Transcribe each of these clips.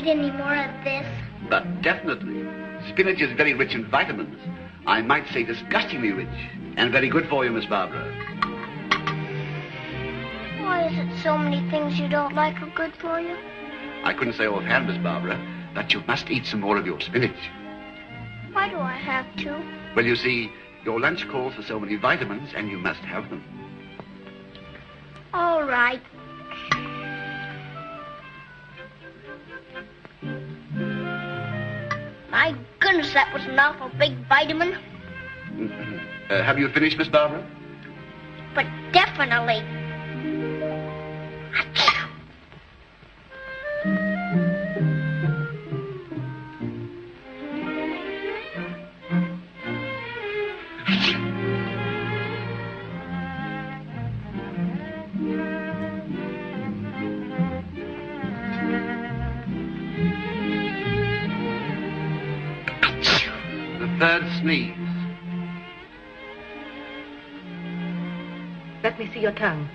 eat any more of this? But definitely. Spinach is very rich in vitamins. I might say disgustingly rich. And very good for you, Miss Barbara. Why is it so many things you don't like are good for you? I couldn't say offhand, Miss Barbara, but you must eat some more of your spinach. Why do I have to? Well, you see, your lunch calls for so many vitamins, and you must have them. All right. My goodness, that was an awful big vitamin. Have you finished, Miss Barbara? But definitely. Third sneeze. Let me see your tongue.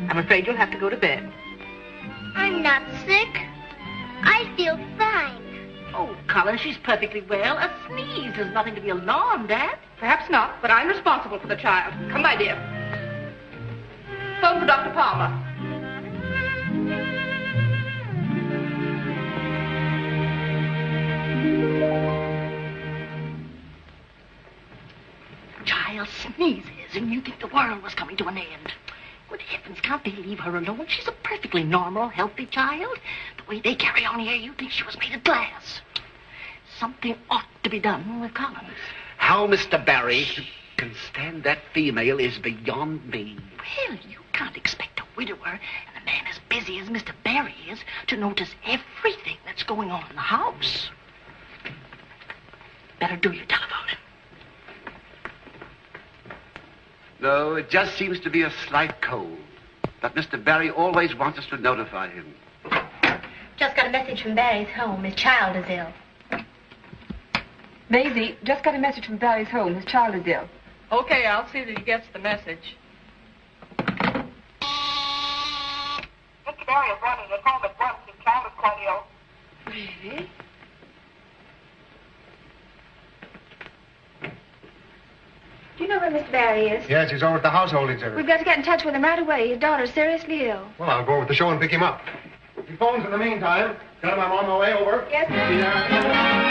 I'm afraid you'll have to go to bed. I'm not sick. I feel fine. Oh, Colin, she's perfectly well. A sneeze is nothing to be alarmed at. Perhaps not, but I'm responsible for the child. Come, my dear. Phone for Dr. Palmer. Child sneezes, and you think the world was coming to an end. Good heavens, can't they leave her alone? She's a perfectly normal, healthy child. The way they carry on here, you'd think she was made of glass. Something ought to be done with Collins. How Mr. Barry can stand that female is beyond me. Well, you can't expect a widower and a man as busy as Mr. Barry is to notice everything that's going on in the house. Better do your telephoning. No, it just seems to be a slight cold. But Mr. Barry always wants us to notify him. Just got a message from Barry's home. His child is ill. Maisie, just got a message from Barry's home. His child is ill. Okay, I'll see that he gets the message. Mr. Barry is running at home at once. His child is quite ill. Really? Do you know where Mr. Barry is? Yes, he's over at the household exhibit. We've got to get in touch with him right away. His daughter's seriously ill. Well, I'll go over to the show and pick him up. If he phones in the meantime, tell him I'm on my way over. Yes, sir.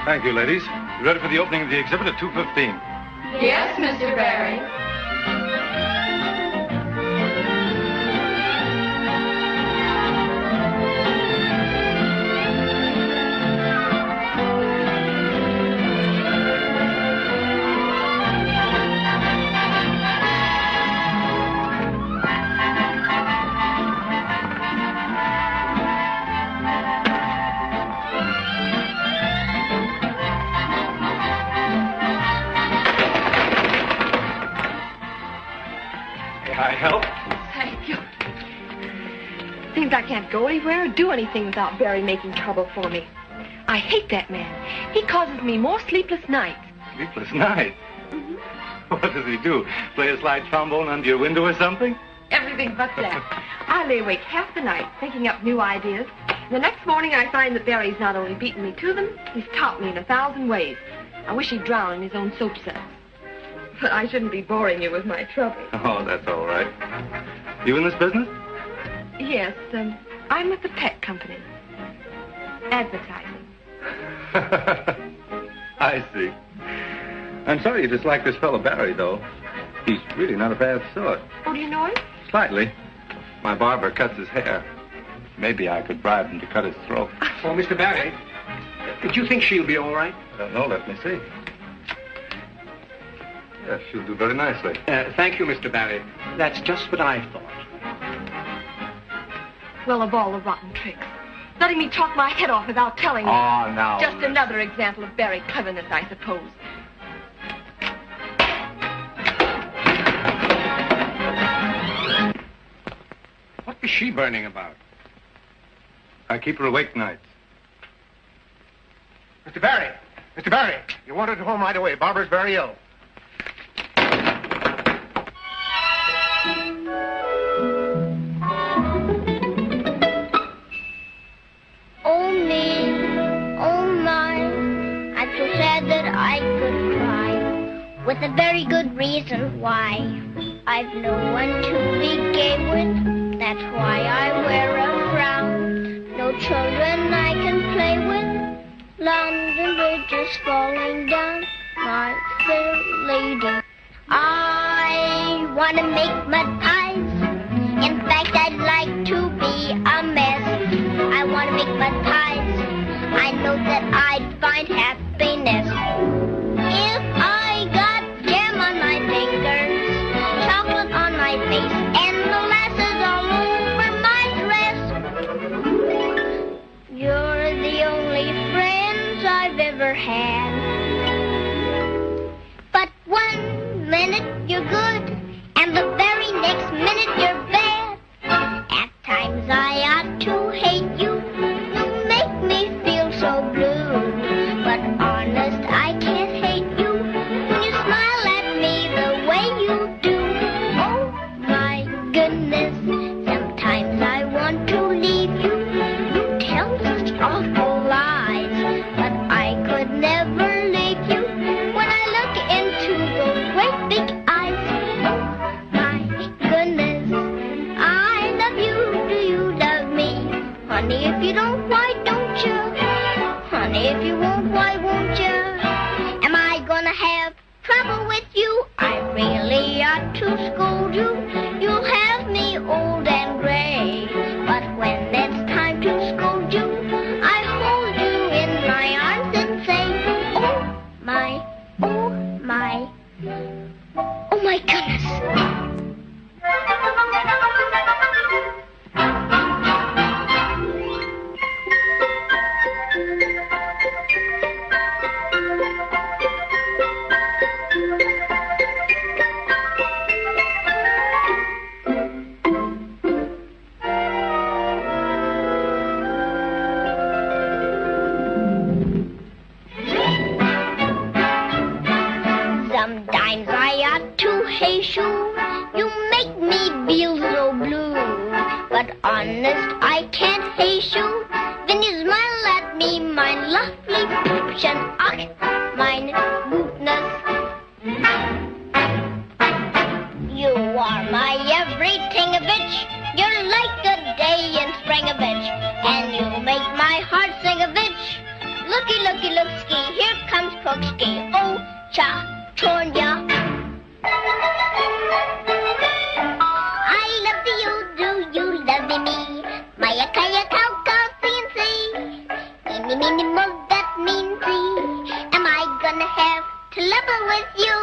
Thank you, ladies. You ready for the opening of the exhibit at 2:15? Yes, Mr. Barry. I help? Thank you. Seems I can't go anywhere or do anything without Barry making trouble for me. I hate that man. He causes me more sleepless nights. Sleepless night? What does he do? Play a slide trombone under your window or something? Everything but that. I lay awake half the night thinking up new ideas. The next morning I find that Barry's not only beaten me to them, he's topped me in 1,000 ways. I wish he'd drown in his own soap suds. But I shouldn't be boring you with my trouble. Oh, that's all right. You in this business? Yes, I'm with the pet company. Advertising. I see. I'm sorry you dislike this fellow Barry, though. He's really not a bad sort. Oh, do you know him? Slightly. My barber cuts his hair. Maybe I could bribe him to cut his throat. Oh, Mr. Barry, do you think she'll be all right? I don't know. Let me see. Yes, she'll do very nicely. Thank you, Mr. Barry. That's just what I thought. Well, of all the rotten tricks. Letting me talk my head off without telling me. Oh, now. Just another example of Barry cleverness, I suppose. she burning about? I keep her awake nights. Mr. Barry! Mr. Barry! You're wanted at home right away. Barbara's very ill. Oh me, oh my, I'm so sad that I could cry, with a very good reason why. I've no one to be gay with, that's why I wear a frown. No children I can play with, lawns and bridges falling down, my fair lady. I want to make mud pies, in fact I'd like to be a mess. I want to make mud pies, I know that I'd find happiness. If I got jam on my fingers, chocolate on my face, and molasses all over my dress, you're the only friends I've ever had. But 1 minute you're good, and the very next minute you're bad. At times I ought to hate you, you make me feel so blue. But honest, I can't hate you when you smile at me the way you do. Oh my goodness, sometimes I want to leave you. You tell such awful lies, but I could never leave you when I look into those great big eyes. Oh my goodness, I love you, do you love me? Honey, if you don't, why don't you? Honey, if you won't, why won't you? Am I gonna have trouble with you? I really ought to scold you. You'll have me old and gray, but when it's time to scold you, I hold you in my arms and say, oh my, oh my, oh my goodness. Sometimes I ought to hate you, you make me feel so blue. But honest, I can't hate you when you smile at me, my lovely Püppchen. Ach, meine goodness. You are my everything a bitch. You're like a day in spring a bitch, and you make my heart sing a bitch. Looky, looky, look ski, here comes Pokski. Oh, cha. Tonya. I love you, do you love me? Maya kaya cow cow fancy. Eeny meeny mo that means me. Am I gonna have trouble with you?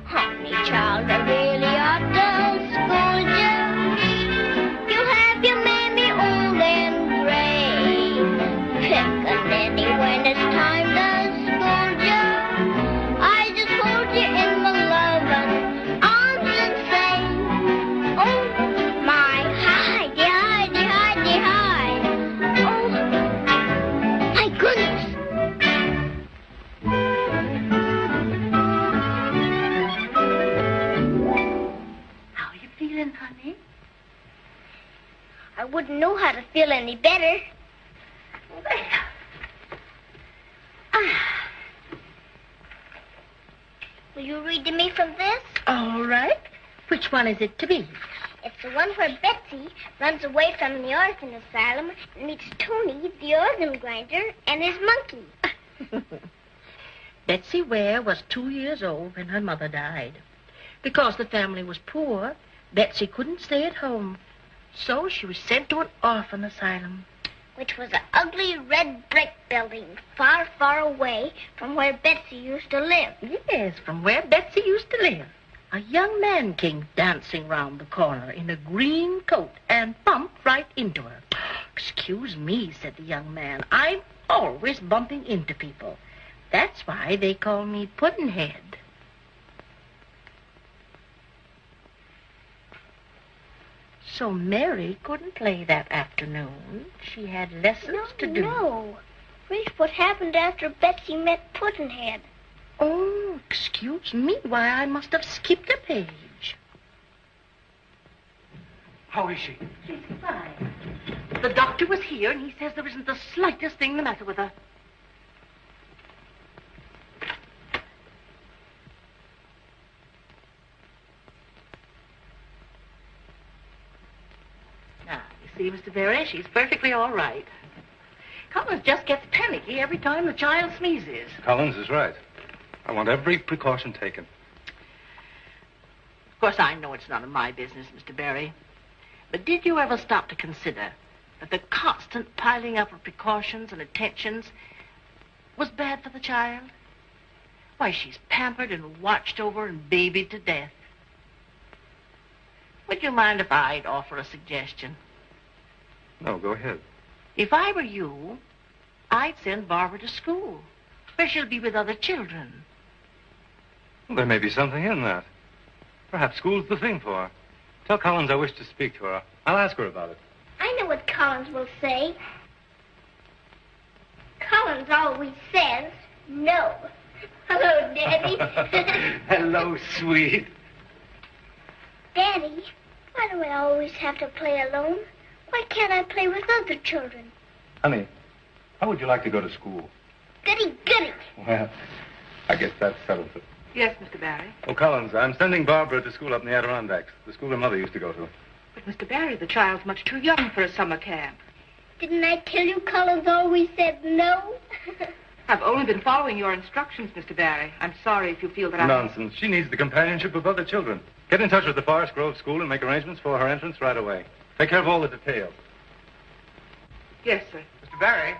Honey child, I really ought to scold you. You have your mammy old and gray. Pick a nanny when it's time to scold you. I just hold you in my loving arms and say, oh my, hidey, hidey, hidey, hide. Oh my goodness. How are you feeling, honey? I wouldn't know how to feel any better. Well. Will you read to me from this? All right. Which one is it to be? It's the one where Betsy runs away from the orphan asylum and meets Tony, the organ grinder, and his monkey. Betsy Ware was 2 years old when her mother died. Because the family was poor, Betsy couldn't stay at home. So she was sent to an orphan asylum. Which was an ugly red brick building far, far away from where Betsy used to live. Yes, from where Betsy used to live. A young man came dancing round the corner in a green coat and bumped right into her. Excuse me, said the young man. I'm always bumping into people. That's why they call me Puddin'head. So Mary couldn't play that afternoon. She had lessons to do. No. Read what happened after Betsy met Puddinhead. Oh, excuse me. Why, I must have skipped a page. How is she? She's fine. The doctor was here, and he says there isn't the slightest thing the matter with her. Now, you see, Mr. Berry, she's perfectly all right. Collins just gets panicky every time the child sneezes. Collins is right. I want every precaution taken. Of course, I know it's none of my business, Mr. Berry. But did you ever stop to consider that the constant piling up of precautions and attentions was bad for the child? Why, she's pampered and watched over and babied to death. Would you mind if I'd offer a suggestion? No, go ahead. If I were you, I'd send Barbara to school, where she'll be with other children. Well, there may be something in that. Perhaps school's the thing for her. Tell Collins I wish to speak to her. I'll ask her about it. I know what Collins will say. Collins always says no. Hello, Daddy. Hello, sweet. Daddy, why do I always have to play alone? Why can't I play with other children? Honey, how would you like to go to school? Goody, goody. Well, I guess that settles it. Yes, Mr. Barry. Oh, Collins, I'm sending Barbara to school up in the Adirondacks, the school her mother used to go to. But, Mr. Barry, the child's much too young for a summer camp. Didn't I tell you Collins always said no? I've only been following your instructions, Mr. Barry. I'm sorry if you feel that Nonsense. She needs the companionship of other children. Get in touch with the Forest Grove School and make arrangements for her entrance right away. Take care of all the details. Yes, sir. Mr. Barry,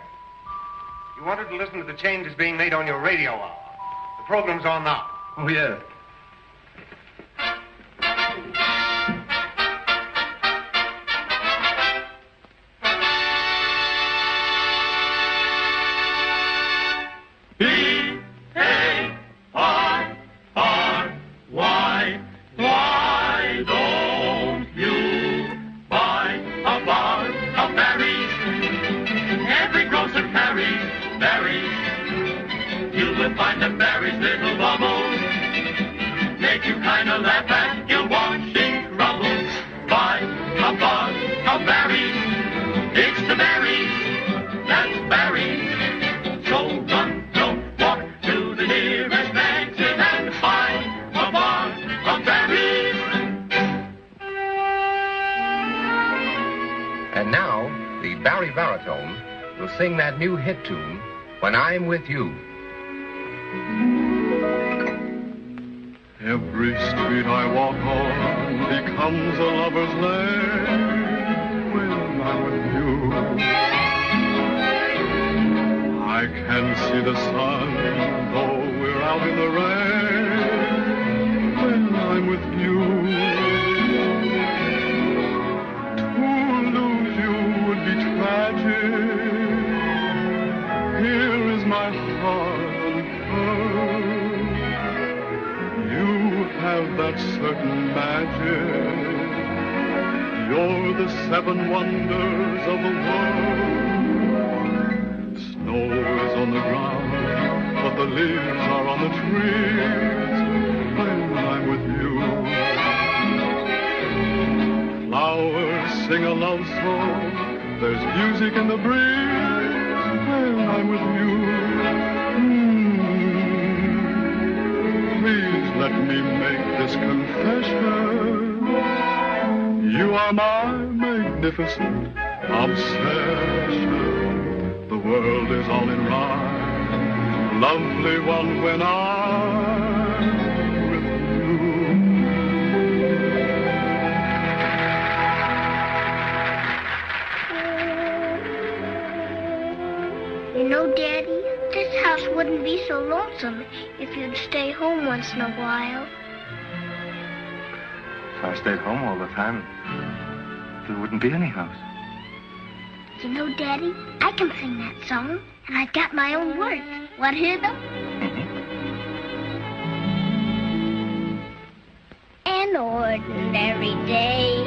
you wanted to listen to the changes being made on your radio hour. The program's on now. Oh, yeah. Why don't you buy a bar of berries? Every grocer carries berries. You will find the berries little bubbles, make you kind of laugh at your washing troubles. Buy a bar of berries. It's the berries, that's berries. So run, don't walk to the nearest exit and buy a bar of berries. And now, the Barry Baritone will sing that new hit tune, When I'm With You. Every street I walk on becomes a lover's lane when I'm with you. I can see the sun, though we're out in the rain, when I'm with you. To lose you would be tragic. Here is my heart unfurled. You have that certain magic. You're the seven wonders of the world. Snow is on the ground, but the leaves are on the trees when I'm with you. Flowers sing a love song, there's music in the breeze when I'm with you. Please let me make this confession. You are my magnificent obsession. The world is all in rhyme, lovely one when I'm with You know, Daddy, this house wouldn't be so lonesome if you'd stay home once in a while. If I stayed home all the time, there wouldn't be any house. You know, Daddy, I can sing that song, and I've got my own words. Want to hear them? An ordinary day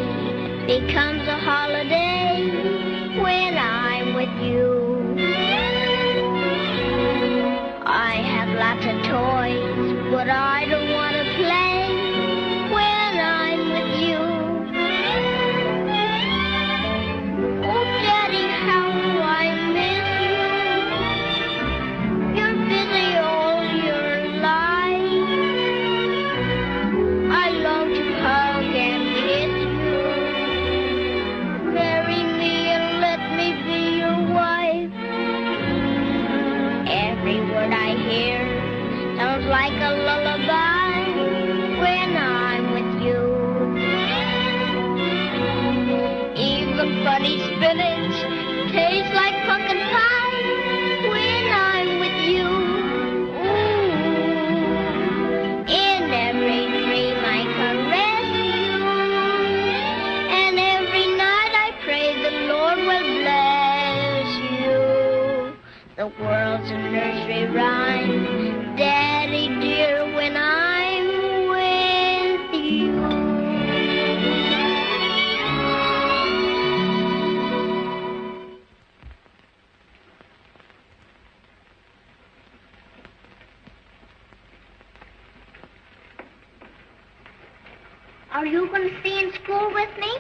becomes a holiday when I'm with you. I have lots of toys, but I don't want to play when I'm with you. Oh, Daddy, how I miss you. You're busy all your life. I long to hug and kiss you. Marry me and let me be your wife. Every word I hear sounds like a lullaby when I'm with you. Even funny spinach tastes like pumpkin pie when I'm with you. Ooh. In every dream I caress you, and every night I pray the Lord will bless you. The world's a nursery rhyme, Daddy dear, when I'm with you. Are you going to stay in school with me?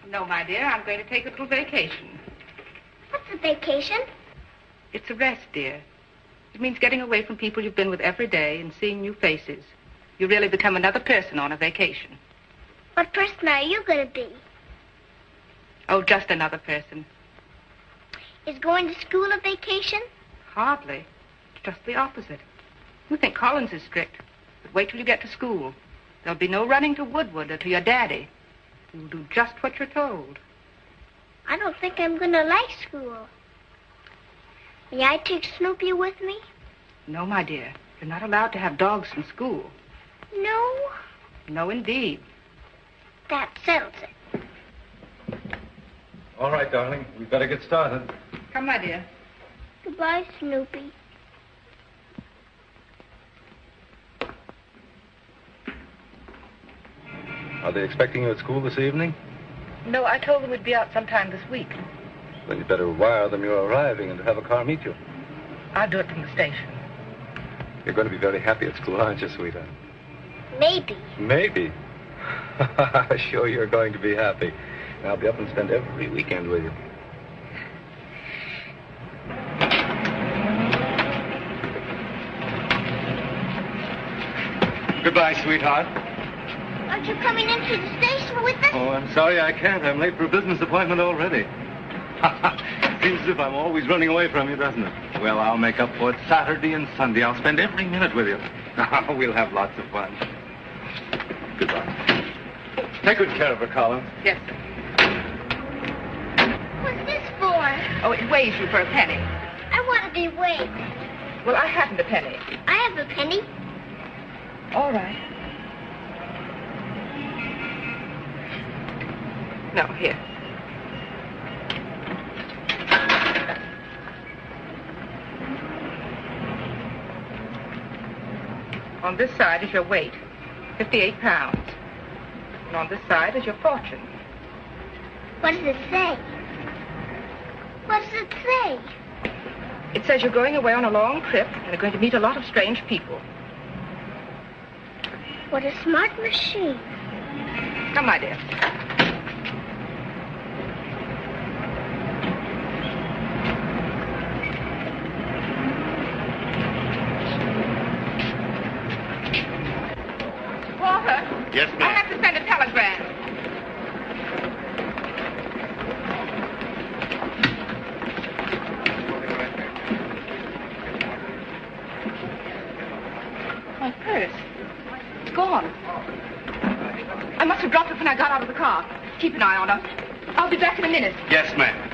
No, my dear, I'm going to take a little vacation. What's a vacation? It's a rest, dear. It means getting away from people you've been with every day and seeing new faces. You really become another person on a vacation. What person are you going to be? Oh, just another person. Is going to school a vacation? Hardly. It's just the opposite. You think Collins is strict, but wait till you get to school. There'll be no running to Woodward or to your daddy. You'll do just what you're told. I don't think I'm going to like school. May I take Snoopy with me? No, my dear. You're not allowed to have dogs in school. No? No, indeed. That settles it. All right, darling. We'd better get started. Come, my dear. Goodbye, Snoopy. Are they expecting you at school this evening? No, I told them we'd be out sometime this week. Then you'd better wire them you're arriving and have a car meet you. I'll do it from the station. You're going to be very happy at school, aren't you, sweetheart? Maybe. Maybe. Sure you're going to be happy. And I'll be up and spend every weekend with you. Goodbye, sweetheart. Aren't you coming into the station with us? Oh, I'm sorry I can't. I'm late for a business appointment already. Seems as if I'm always running away from you, doesn't it? Well, I'll make up for it Saturday and Sunday. I'll spend every minute with you. We'll have lots of fun. Goodbye. Take good care of her, Collins. Yes, sir. What's this for? Oh, it weighs you for a penny. I want to be weighed. Well, I haven't a penny. I have a penny. All right. No, here. On this side is your weight, 58 pounds. And on this side is your fortune. What does it say? What does it say? It says you're going away on a long trip and are going to meet a lot of strange people. What a smart machine. Come, my dear. Walter. Yes, I ma'am. have to send a telegram. My purse. It's gone. I must have dropped it when I got out of the car. Keep an eye on her. I'll be back in a minute. Yes, ma'am.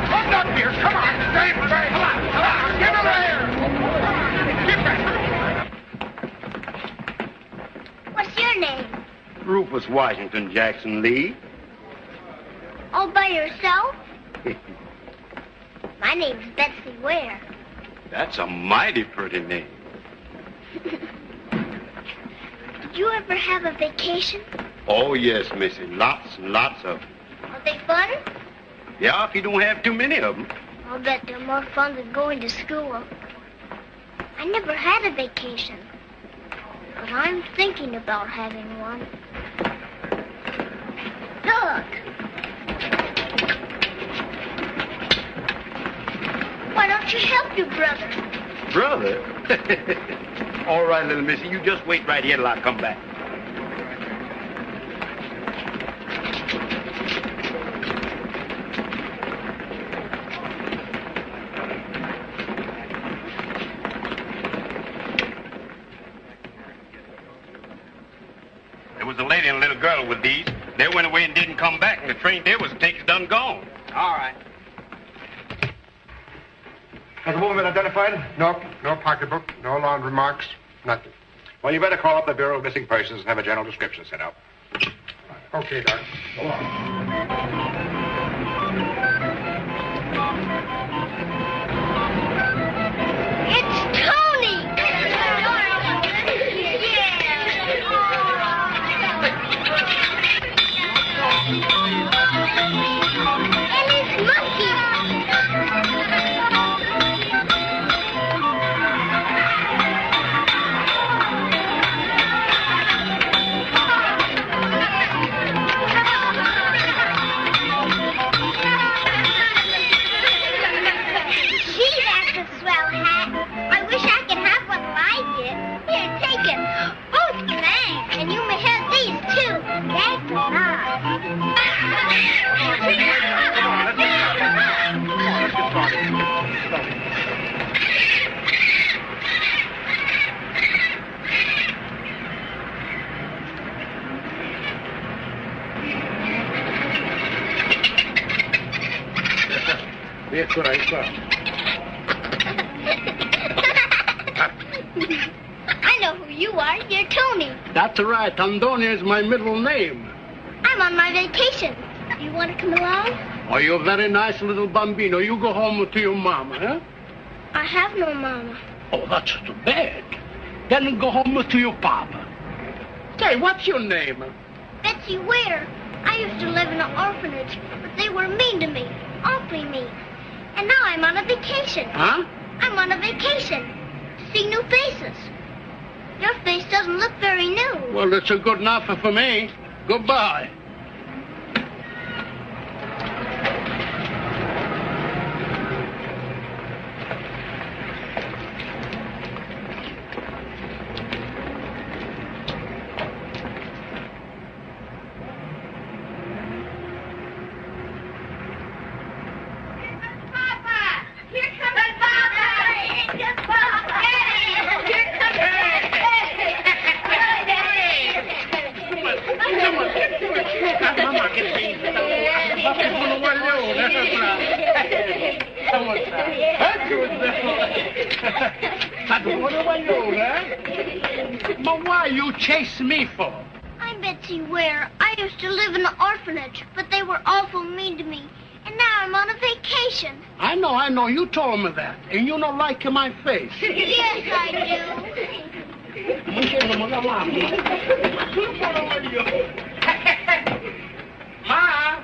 Look up here! Miss Washington Jackson Lee? All by yourself? My name's Betsy Ware. That's a mighty pretty name. Did you ever have a vacation? Oh, yes, Missy. Lots and lots of them. Are they fun? Yeah, if you don't have too many of them. I'll bet they're more fun than going to school. I never had a vacation, but I'm thinking about having one. Look! Why don't you help your brother? Brother? All right, little missy, you just wait right here till I come back. There was a lady and a little girl with these. They went away and didn't come back, and the train there was to take us done gone. All right. Has the woman been identified? No. No pocketbook, no laundry marks, nothing. Well, you better call up the Bureau of Missing Persons and have a general description set up. Okay, Doc. Go on. It's Tony! And his monkey! That's what I saw. I know who you are. You're Tony. That's right. Antonio is my middle name. I'm on my vacation. Do you want to come along? Oh, you're a very nice little bambino. You go home to your mama, huh? I have no mama. Oh, that's too bad. Then go home to your papa. Say, what's your name? Betsy Ware. I used to live in an orphanage, but they were mean to me. Awfully mean. And now I'm on a vacation. Huh? I'm on a vacation to see new faces. Your face doesn't look very new. Well, that's a good enough for me. Goodbye. But why you chase me for? I'm Betsy Ware. I used to live in an orphanage, but they were awful mean to me. And now I'm on a vacation. I know. You told me that. And you don't like my face. Yes, I Ma!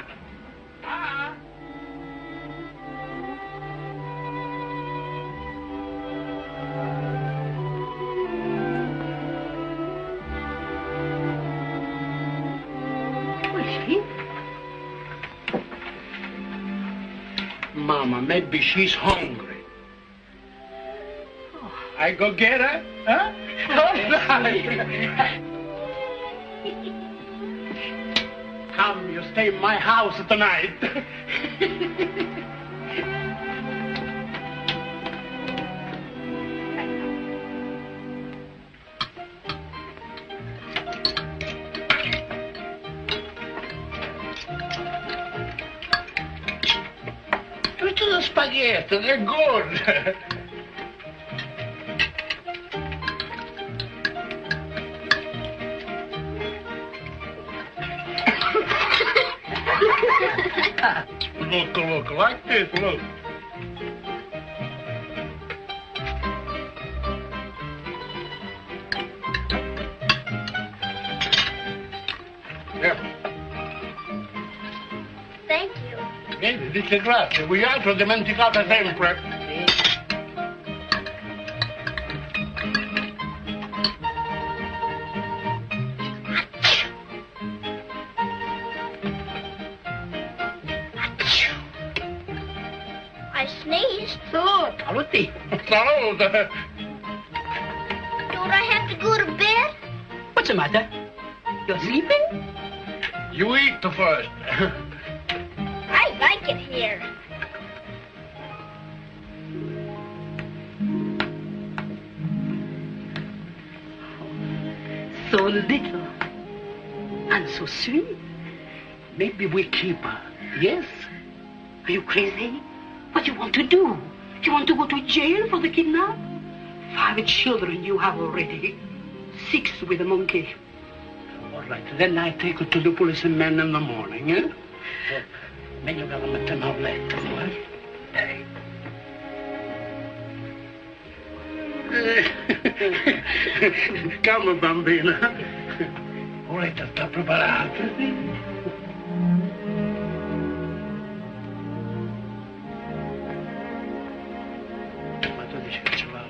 Mama, maybe she's hungry. Oh. I go get her, huh? Come, you stay in my house tonight. The spaghetti, they're good. Look, like this, look. Here. Thank you. Vedi, dice grazie. Voi altro dimenticate sempre. I sneezed. Oh, saluti. Salute. Don't I have to go to bed? What's the matter? You're sleeping? You eat the first. I like it here. So little and so sweet. Maybe we keep her, yes? Are you crazy? What do you want to do? You want to go to jail for the kidnap? 5 children you have already. 6 with a monkey. All right, then I take her to the policeman in the morning, eh? Meglio che la mettiamo a letto, Calma, bambina. Volete sta preparata? Ma tu dici che ce l'ha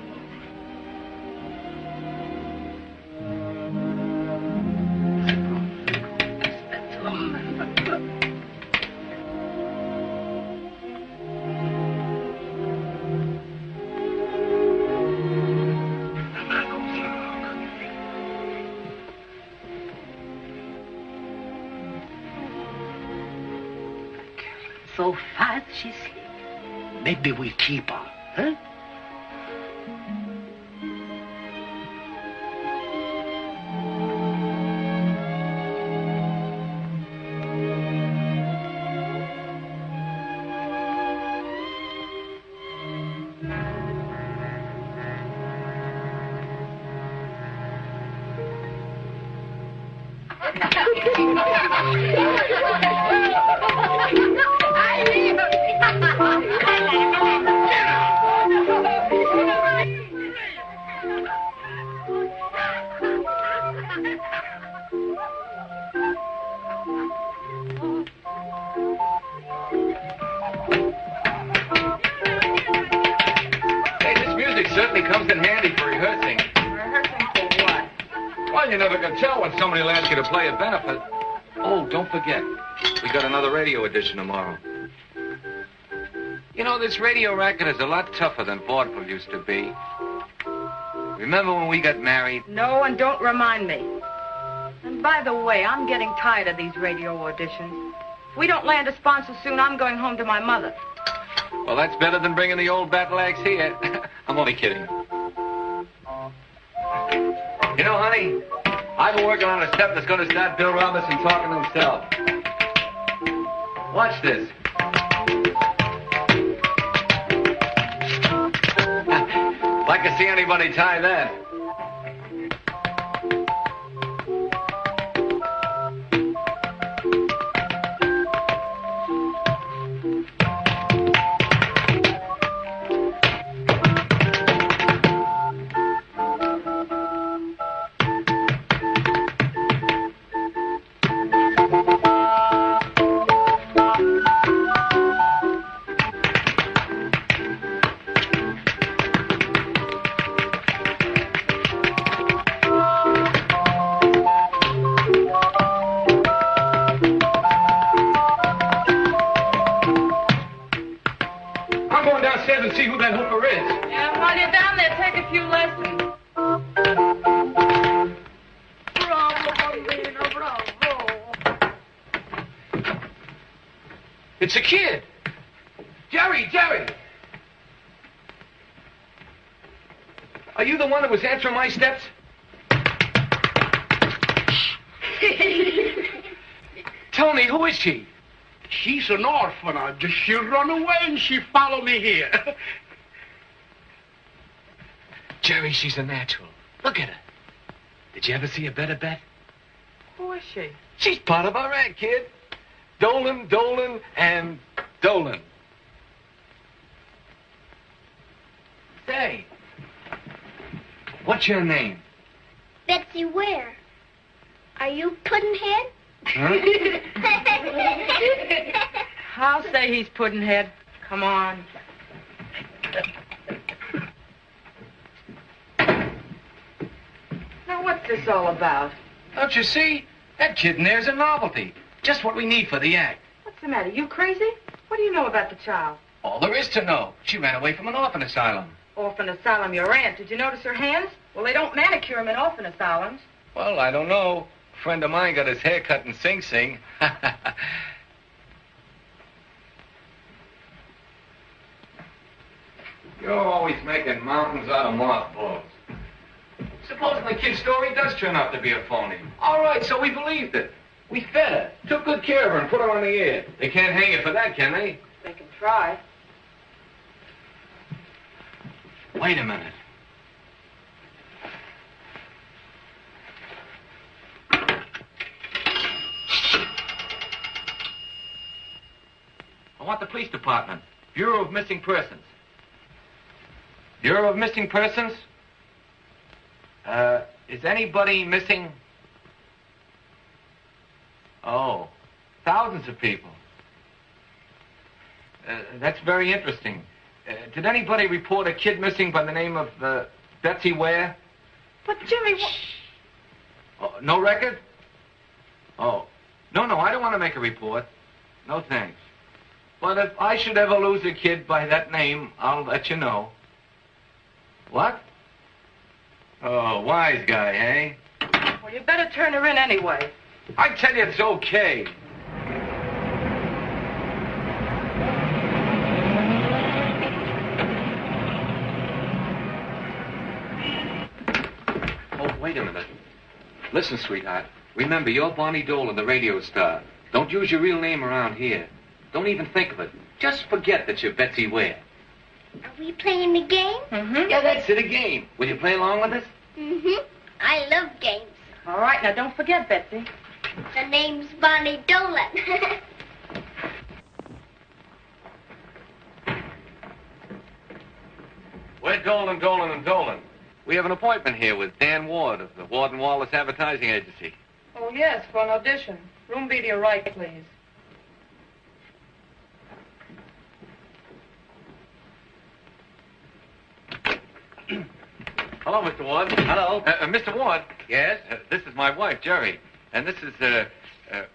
so fast she sleeps. Maybe we keep her, huh? Hey, this music certainly comes in handy for rehearsing. Rehearsing for what? Well, you're never going to tell when somebody will ask you to play a benefit. Oh, don't forget, we got another radio edition tomorrow. You know, this radio racket is a lot tougher than vaudeville used to be. Remember when we got married? No, and don't remind me. And by the way, I'm getting tired of these radio auditions. If we don't land a sponsor soon, I'm going home to my mother. Well, that's better than bringing the old battle axe here. I'm only kidding. You know, honey, I've been working on a step that's going to start Bill Robinson talking to himself. Watch this. Like to see anybody tie that. I'm going downstairs and see who that hooker is. Yeah, while you're down there, take a few lessons. Bravo, bambino, bravo. It's a kid. Jerry! Are you the one that was answering my steps? Tell me, who is she? She's an orphanage. She run away and she follow me here. Jerry, she's a natural. Look at her. Did you ever see a better bet? Who is she? She's part of our act, kid. Dolan, and Dolan. Say, what's your name? Betsy Ware. Are you Puddinhead? Huh? I'll say he's Puddinhead. Come on. Now, what's this all about? Don't you see? That kid in there's a novelty. Just what we need for the act. What's the matter? You crazy? What do you know about the child? All there is to know. She ran away from an orphan asylum. Orphan asylum, your aunt. Did you notice her hands? Well, they don't manicure them in orphan asylums. Well, I don't know. A friend of mine got his hair cut in Sing Sing. You're always making mountains out of mothballs. Supposing the kid's story does turn out to be a phony. All right, so we believed it. We fed her, took good care of her, and put her on the air. They can't hang her for that, can they? They can try. Wait a minute. I want the police department. Bureau of Missing Persons. Bureau of Missing Persons? Is anybody missing? Oh, thousands of people. That's very interesting. Did anybody report a kid missing by the name of Betsy Ware? But, Jimmy, what... Oh, no record? Oh, no, I don't want to make a report. No thanks. But if I should ever lose a kid by that name, I'll let you know. What? Oh, wise guy, eh? Well, you better turn her in anyway. I tell you it's okay. Oh, wait a minute. Listen, sweetheart. Remember, you're Bonnie Dolan, the radio star. Don't use your real name around here. Don't even think of it. Just forget that you're Betsy Ware. Are we playing the game? Mm-hmm. Yeah, that's it, a game. Will you play along with us? Mm-hmm. I love games. All right, now don't forget, Betsy. The name's Bonnie Dolan. We're Dolan, and Dolan. We have an appointment here with Dan Ward of the Ward & Wallace Advertising Agency. Oh, yes, for an audition. Room B to your right, please. Hello, Mr. Ward. Hello. Mr. Ward. Yes? This is my wife, Jerry. And this is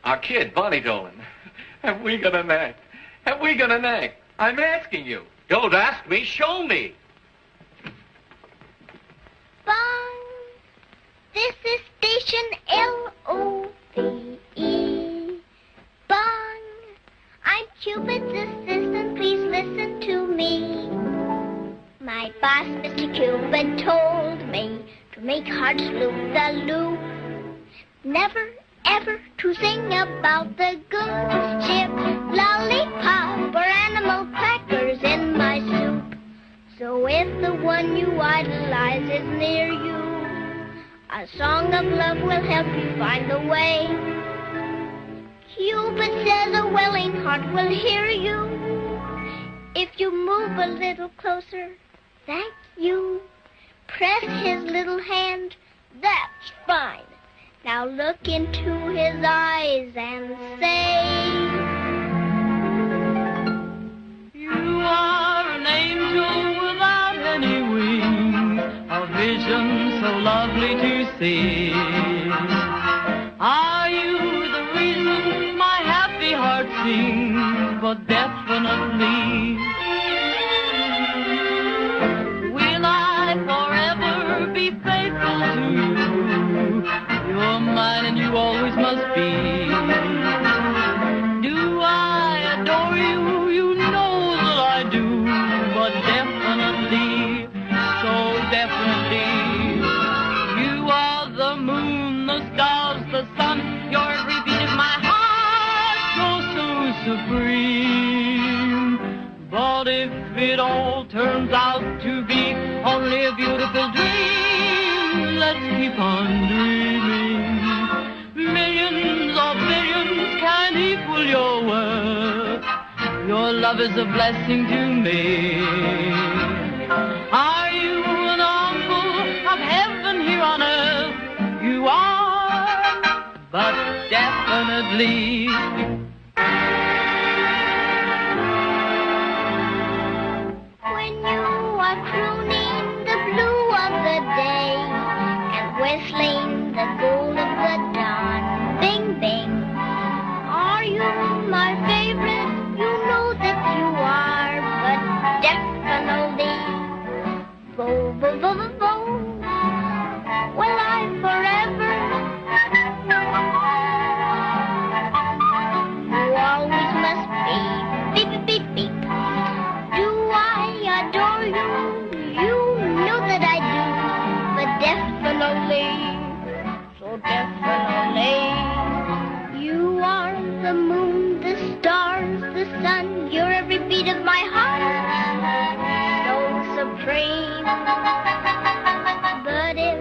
our kid, Bonnie Dolan. Have we got an act? Have we got an act? I'm asking you. Don't ask me, show me. Bong. This is station L-O-V-E. Bong. I'm Cupid's assistant. Please listen to me. My boss, Mr. Cupid, told me to make hearts loop-the-loop. Never, ever to sing about the good ship, lollipop, or animal crackers in my soup. So if the one you idolize is near you, a song of love will help you find the way. Cupid says a willing heart will hear you if you move a little closer. Thank you. Press his little hand. That's fine. Now look into his eyes and say, You are an angel without any wings, a vision so lovely to see. Are you the reason my happy heart sings? But definitely. Forever be faithful to you. You're mine and you always must be. Do I adore you? You know that I do. But definitely, so definitely, you are the moon, the stars, the sun. You're every beat of my heart, you're so supreme. But if it all turns out to be only a beautiful dream, let's keep on dreaming. Millions of billions can't equal your worth. Your love is a blessing to me. Are you an uncle of heaven here on earth? You are, but definitely. When you are crooning the blue of the day and whistling the gold of the dawn, bing, bing, are you my favorite? You know that you are, but definitely. Bo, bo, bo, bo, bo. Will I forever? You always must be. Beep, beep, beep, beep. Do I adore you? You know that I do, but definitely, so definitely, you are the moon, the stars, the sun. You're every beat of my heart, so supreme. But if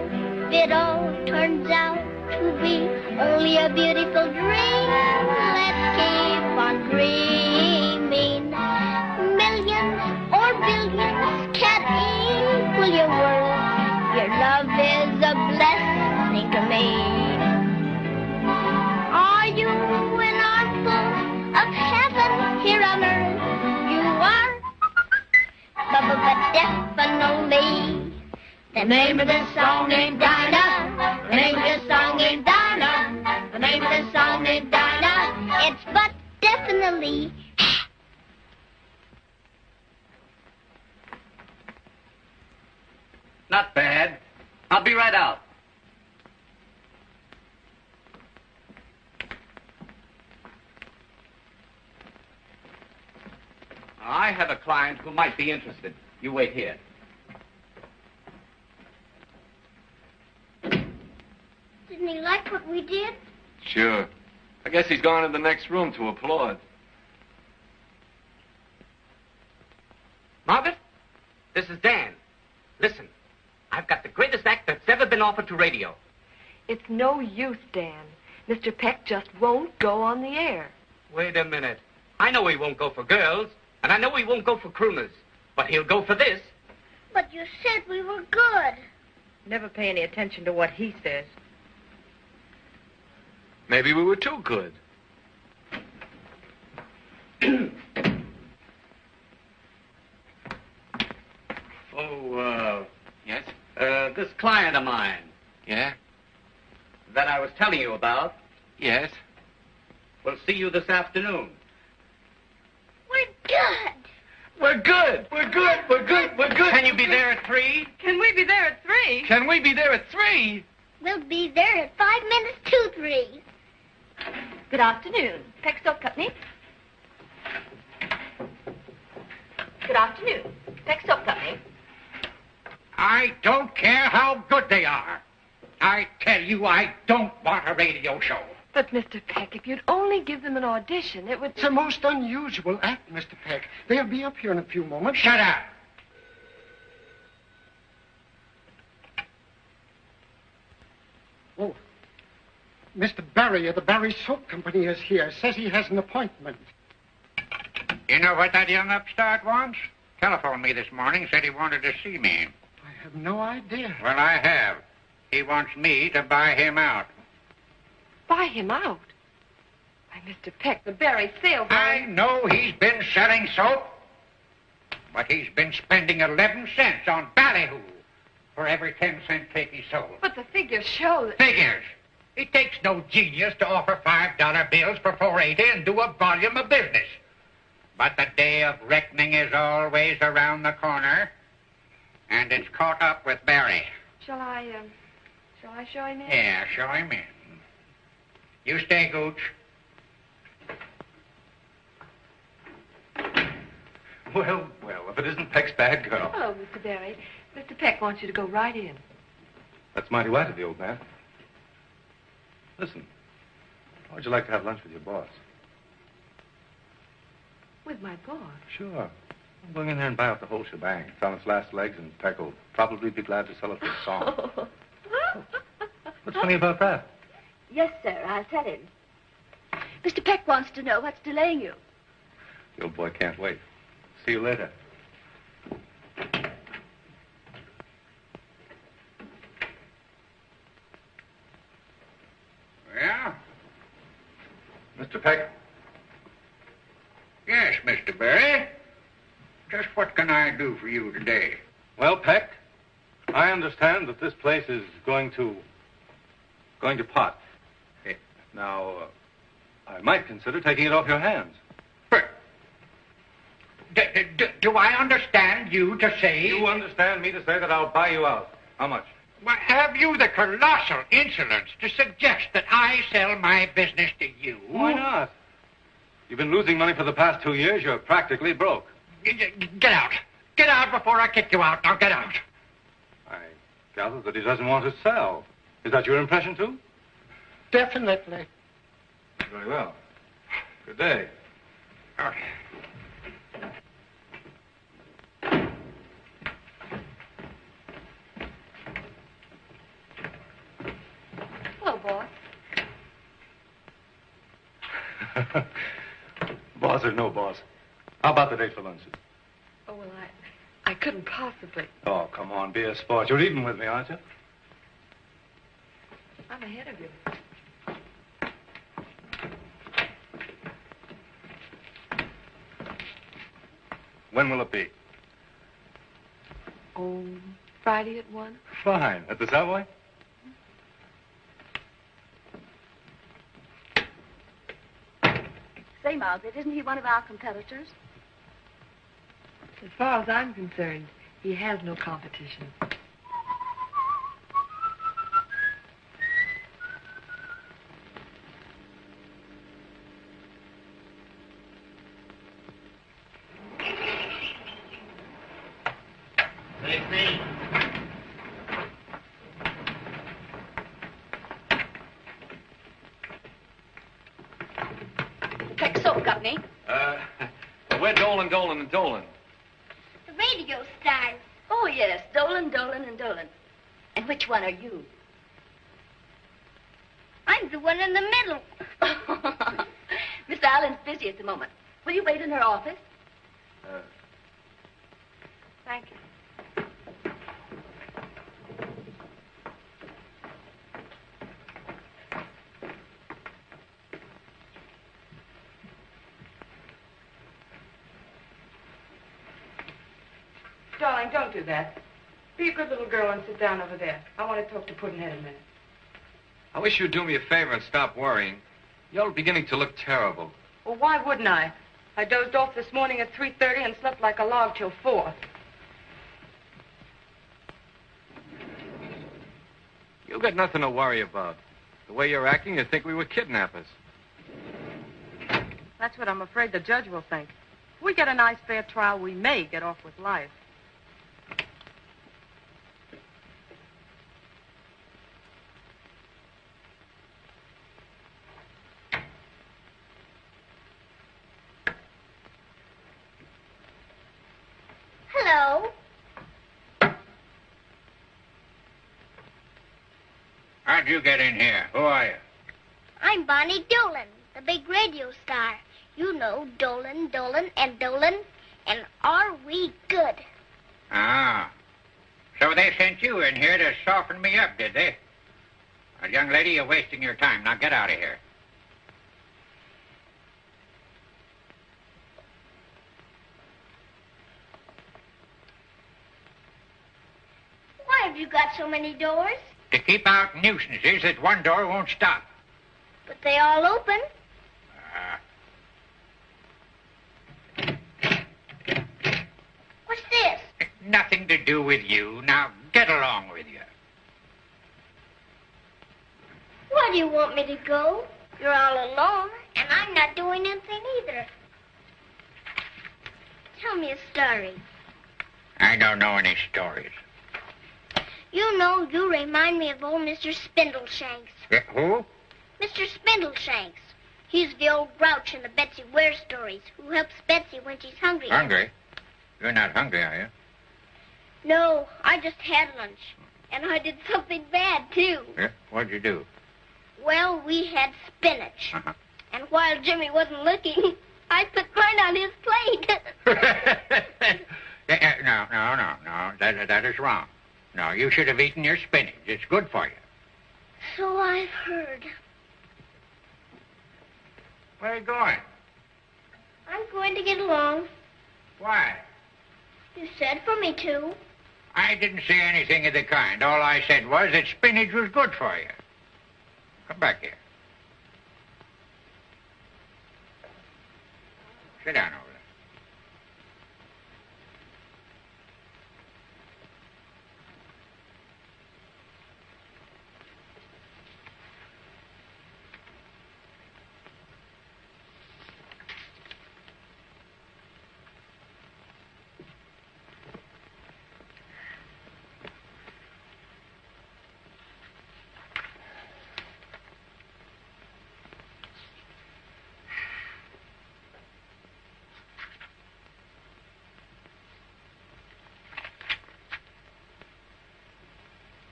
it all turns out to be only a beautiful dream, let's keep on dreaming. Millions or billions can't equal your worth. Your love is a blessing to me. Are you an armful of heaven here on earth? You are, but definitely. The name of this song ain't Dinah. The name of this song ain't Dinah. The name of this song ain't Dinah. It's but definitely. Not bad. I'll be right out. I have a client who might be interested. You wait here. Didn't he like what we did? Sure. I guess he's gone to the next room to applaud. Margaret, this is Dan. Listen, I've got the greatest act that's ever been offered to radio. It's no use, Dan. Mr. Peck just won't go on the air. Wait a minute. I know he won't go for girls, and I know he won't go for crooners, but he'll go for this. But you said we were good. Never pay any attention to what he says. Maybe we were too good. Yes? This client of mine. Yeah? That I was telling you about. Yes? We'll see you this afternoon. We're good. We're good. We're good. We're good. We're good. Can you be there at 3? Can we be there at 3? Can we be there at 3? We'll be there at 5 minutes to 3. Good afternoon. Peck Soap Company. Good afternoon. Peck Soap Company. I don't care how good they are. I tell you, I don't want a radio show. But, Mr. Peck, if you'd only give them an audition, it would... It's a most unusual act, Mr. Peck. They'll be up here in a few moments. Shut up. Oh, Mr. Barry of the Barry Soap Company is here. Says he has an appointment. You know what that young upstart wants? Telephoned me this morning, said he wanted to see me. I have no idea. Well, I have. He wants me to buy him out. Buy him out? Why, Mr. Peck, the Barry salesman... I know he's been selling soap, but he's been spending 11 cents on ballyhoo for every 10-cent cake he sold. But the figures show that... Figures? It takes no genius to offer $5 bills for $4.80 and do a volume of business. But the day of reckoning is always around the corner, and it's caught up with Barry. Shall I show him in? Yeah, show him in. You stay, Gooch. Well, if it isn't Peck's bad girl. Hello, Mr. Barry. Mr. Peck wants you to go right in. That's mighty white of the old man. Listen, how would you like to have lunch with your boss? With my boss? Sure. I'm going in there and buy out the whole shebang. It's on its last legs, and Peck will probably be glad to sell it for a song. What's funny about that? Yes, sir, I'll tell him. Mr. Peck wants to know what's delaying you. The old boy can't wait. See you later. Yeah? Mr. Peck? Yes, Mr. Barry. Just what can I do for you today? Well, Peck, I understand that this place is going to pot. Now, I might consider taking it off your hands. Do I understand you to say... You understand me to say that I'll buy you out. How much? Well, have you the colossal insolence to suggest that I sell my business to you? Why not? You've been losing money for the past 2 years. You're practically broke. Get out. Get out before I kick you out. Now get out. I gather that he doesn't want to sell. Is that your impression, too? Definitely. Very well. Good day. Okay. Hello, boss. Boss or no boss. How about the date for luncheon? Oh, well, I couldn't possibly. Oh, come on, be a sport. You're even with me, aren't you? I'm ahead of you. When will it be? Oh, Friday at 1? Fine. At the Subway? Say, Margaret, isn't he one of our competitors? As far as I'm concerned, he has no competition. Peck Soap Company. We're Dolan, Dolan, and Dolan. The radio stars. Oh, yes, Dolan, Dolan, and Dolan. And which one are you? I'm the one in the middle. Miss Allen's busy at the moment. Will you wait in her office? Thank you. Darling, don't do that. Be a good little girl and sit down over there. I want to talk to Puddinhead a minute. I wish you'd do me a favor and stop worrying. You're beginning to look terrible. Well, why wouldn't I? I dozed off this morning at 3:30 and slept like a log till 4. You got nothing to worry about. The way you're acting, you'd think we were kidnappers. That's what I'm afraid the judge will think. If we get a nice fair trial, we may get off with life. Hello. How'd you get in here? Who are you? I'm Bonnie Dolan, the big radio star. You know Dolan, Dolan, and Dolan. And are we good? Ah. So they sent you in here to soften me up, did they? Well, young lady, you're wasting your time. Now get out of here. Why have you got so many doors? To keep out nuisances that one door won't stop. But they all open. What's this? Nothing to do with you. Now get along with you. Why do you want me to go? You're all alone, and I'm not doing anything either. Tell me a story. I don't know any stories. You know, you remind me of old Mr. Spindleshanks. Who? Mr. Spindleshanks. He's the old grouch in the Betsy Ware stories who helps Betsy when she's hungry. Hungry? You're not hungry, are you? No, I just had lunch. And I did something bad, too. Yeah? What'd you do? Well, we had spinach. And while Jimmy wasn't looking, I put corn on his plate. that is wrong. No, you should have eaten your spinach. It's good for you. So I've heard. Where are you going? I'm going to get along. Why? You said for me to. I didn't say anything of the kind. All I said was that spinach was good for you. Come back here. Sit down over there.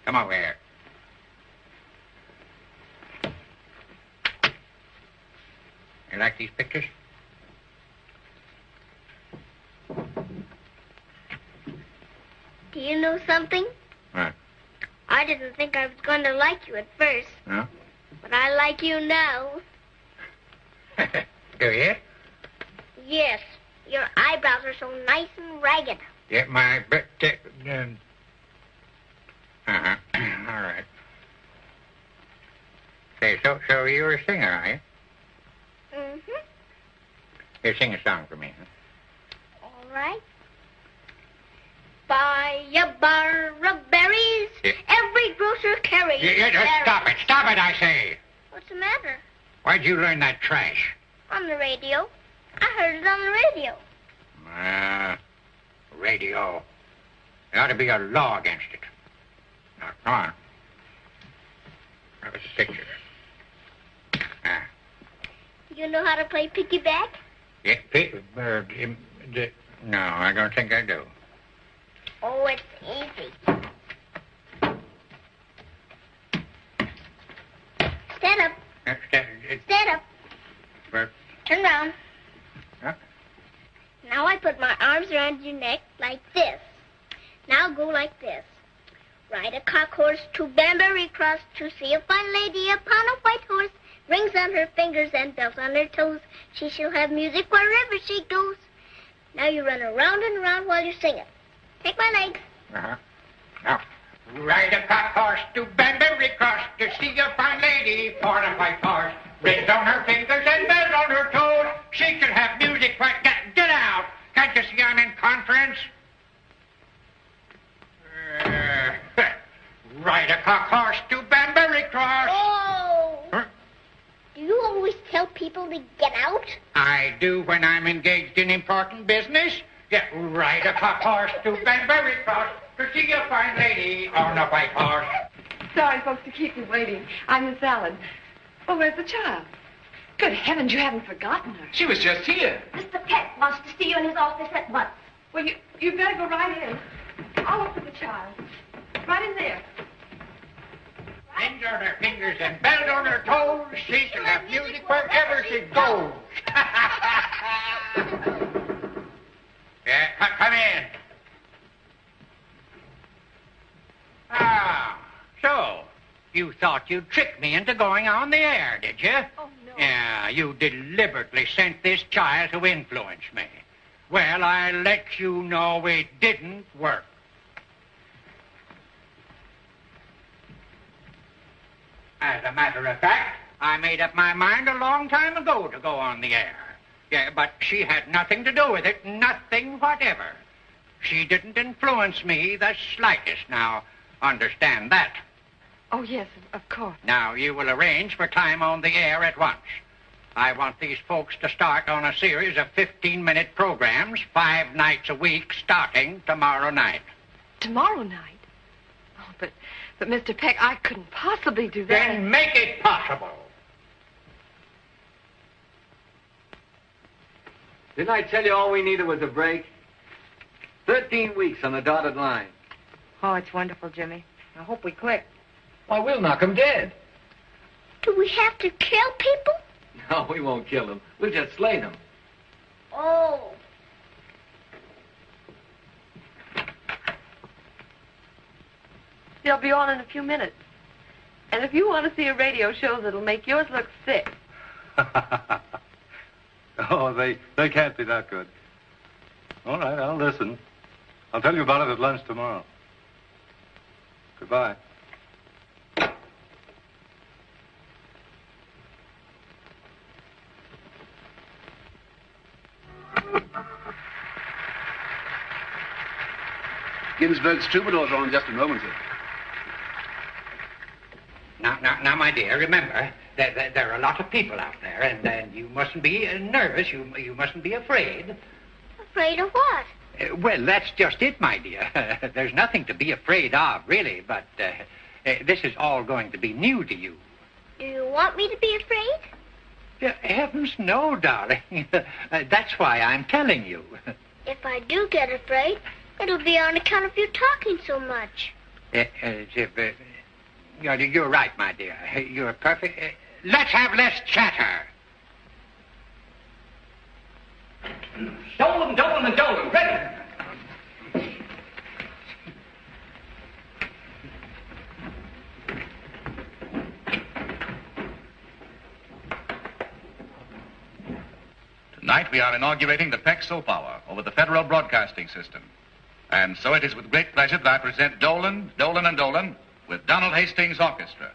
Come over here. You like these pictures? Do you know something? What? I didn't think I was going to like you at first, No? but I like you now. Do you? Yes, your eyebrows are so nice and ragged. Get my... Uh-huh. All right. Say, so you're a singer, are you? Mm-hmm. Here, sing a song for me, huh? All right. Buy a bar of berries, every grocer carries. Stop it, I say. What's the matter? Where'd you learn that trash? On the radio. I heard it on the radio. Radio. There ought to be a law against it. Now, come on. Have a picture. You know how to play piggyback? Yeah, no, I don't think I do. Oh, it's easy. Stand up. Stand up. Where? Turn round. Huh? Now I put my arms around your neck like this. Now go like this. Ride a cock horse to Banbury Cross to see a fine lady upon a white horse. Rings on her fingers and bells on her toes. She shall have music wherever she goes. Now you run around and around while you sing it. Take my legs. Uh-huh. Now, ride a cock horse to Banbury Cross to see a fine lady upon a white horse. Rings on her fingers and bells on her toes. She shall have music. Get out. Can't you see I'm in conference? Ride a cock horse to Banbury Cross. Oh! Huh? Do you always tell people to get out? I do when I'm engaged in important business. Yeah, ride a cock horse to Banbury Cross to see a fine lady on a white horse. Sorry, folks, to keep you waiting. I'm Miss Allen. Oh, where's the child? Good heavens, you haven't forgotten her. She was just here. Mr. Peck wants to see you in his office at once. Well, you better go right in. I'll look for the child. Right in there. Rings on her fingers and bells on her toes. She shall have music wherever she goes. Yeah, come in. Ah, so you thought you'd trick me into going on the air, did you? Oh, no. Yeah, you deliberately sent this child to influence me. Well, I'll let you know it didn't work. As a matter of fact, I made up my mind a long time ago to go on the air. Yeah, but she had nothing to do with it, nothing whatever. She didn't influence me the slightest. Now, understand that. Oh, yes, of course. Now, you will arrange for time on the air at once. I want these folks to start on a series of 15-minute programs, 5 nights a week, starting tomorrow night. Tomorrow night? Oh, but Mr. Peck, I couldn't possibly do that. Then make it possible. Didn't I tell you all we needed was a break? 13 weeks on the dotted line. Oh, it's wonderful, Jimmy. I hope we click. Why, we'll knock 'em dead. Do we have to kill people? No, we won't kill them. We'll just slay them. Oh. They'll be on in a few minutes. And if you want to see a radio show that'll make yours look sick. Oh, they can't be that good. All right, I'll listen. I'll tell you about it at lunch tomorrow. Goodbye. Ginsberg's troubadours are on just a moment, sir. Now, my dear, remember, there are a lot of people out there, and you mustn't be nervous. You mustn't be afraid. Afraid of what? Well, that's just it, my dear. There's nothing to be afraid of, really, but this is all going to be new to you. Do you want me to be afraid? Heavens, no, darling. That's why I'm telling you. If I do get afraid, it'll be on account of you talking so much. You're right, my dear. You're perfect. Let's have less chatter. Dolan, Dolan, and Dolan, ready. Tonight we are inaugurating the Peck Soap Hour over the Federal Broadcasting System. And so it is with great pleasure that I present Dolan, Dolan, and Dolan with Donald Hastings Orchestra.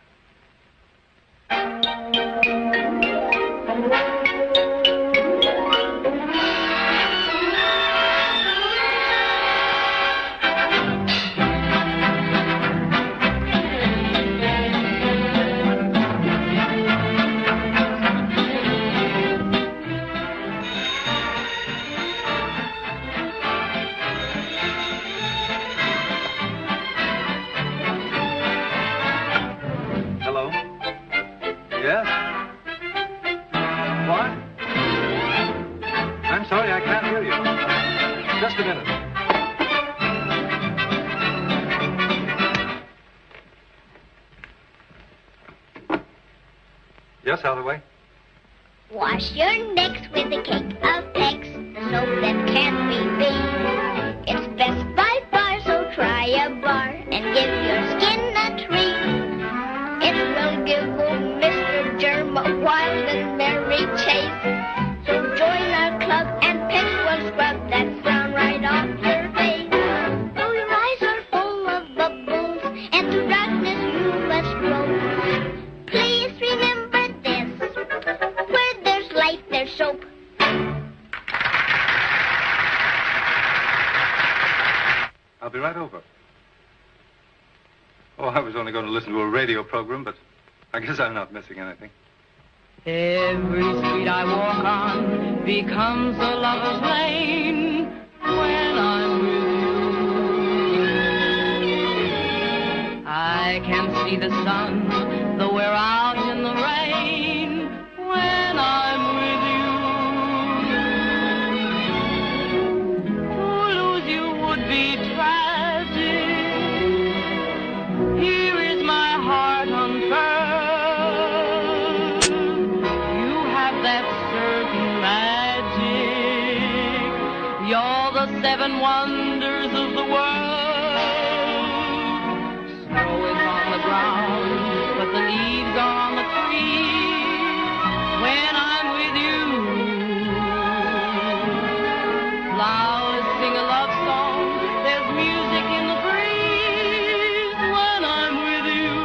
Yes? What? I'm sorry, I can't hear you. Just a minute. Yes, Hathaway? Wash your necks with a cake of Pex, the soap that can't be beat. It's best by far, so try a bar and give your skin a treat. It will give old Mr. Germ a wild and merry chase. So join our club and Pex will scrub that frown right off your face. Though your eyes are full of bubbles and to darkness you must roll, please remember this: where there's light, there's soap. I'll be right over. Oh, I was only going to listen to a radio program, but I guess I'm not missing anything. Every street I walk on becomes a lover's lane when I'm with you. I can see the sun, though we're out in the rain when I'm with you. To lose you would be tragic. Here is my heart unfurled. You're the seven wonders of the world. Snow is on the ground, but the leaves are on the trees when I'm with you. Flowers sing a love song, there's music in the breeze when I'm with you.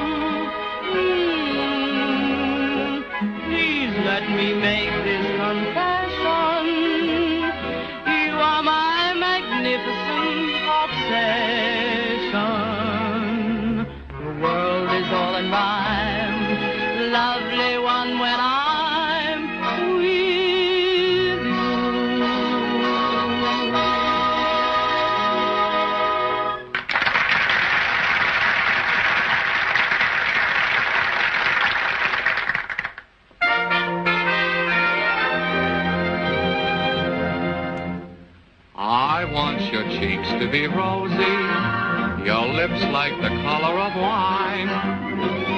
Please let me make this confession. Obsession. The world is all in rhyme, lovely one when I'm with you. I want your cheeks to be rosy, your lips like the color of wine.